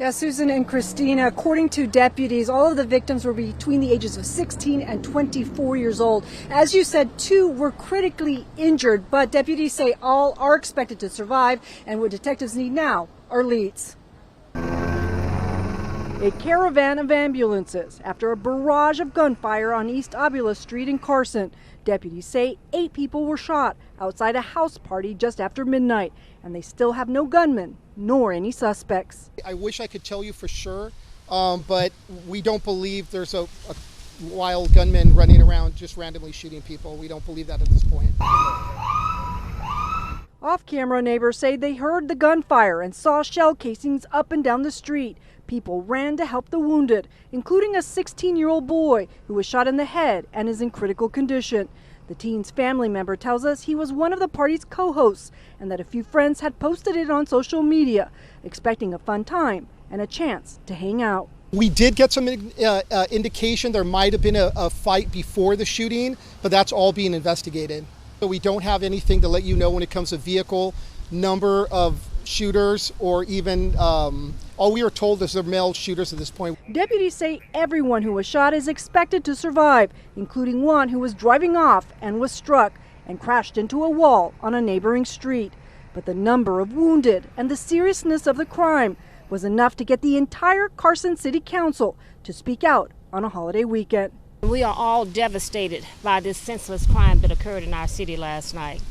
Yeah, Susan and Christina, according to deputies, all of the victims were between the ages of 16 and 24 years old. As you said, 2 were critically injured, but deputies say all are expected to survive, and what detectives need now are leads. A caravan of ambulances after a barrage of gunfire on East Obula Street in Carson. Deputies say 8 people were shot outside a house party just after midnight, and they still have no gunmen nor any suspects. I wish I could tell you for sure, but we don't believe there's a wild gunman running around just randomly shooting people. We don't believe that at this point. Off-camera neighbors say they heard the gunfire and saw shell casings up and down the street. People ran to help the wounded, including a 16-year-old boy who was shot in the head and is in critical condition. The teen's family member tells us he was one of the party's co-hosts and that a few friends had posted it on social media, expecting a fun time and a chance to hang out. We did get some indication there might have been a fight before the shooting, but that's all being investigated. So we don't have anything to let you know when it comes to vehicle, number of shooters, or even all we are told is they're male shooters at this point. Deputies say everyone who was shot is expected to survive, including one who was driving off and was struck and crashed into a wall on a neighboring street. But the number of wounded and the seriousness of the crime was enough to get the entire Carson City Council to speak out on a holiday weekend. We are all devastated by this senseless crime that occurred in our city last night.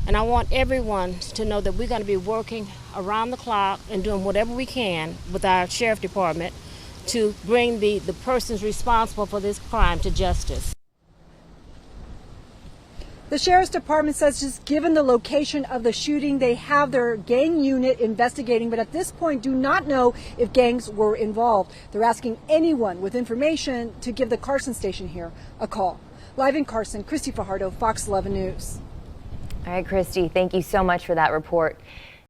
And I want everyone to know that we're going to be working around the clock and doing whatever we can with our sheriff department to bring the persons responsible for this crime to justice. The sheriff's department says just given the location of the shooting, they have their gang unit investigating, but at this point do not know if gangs were involved. They're asking anyone with information to give the Carson station here a call. Live in Carson, Christy Fajardo, Fox 11 News. All right, Christy, thank you so much for that report.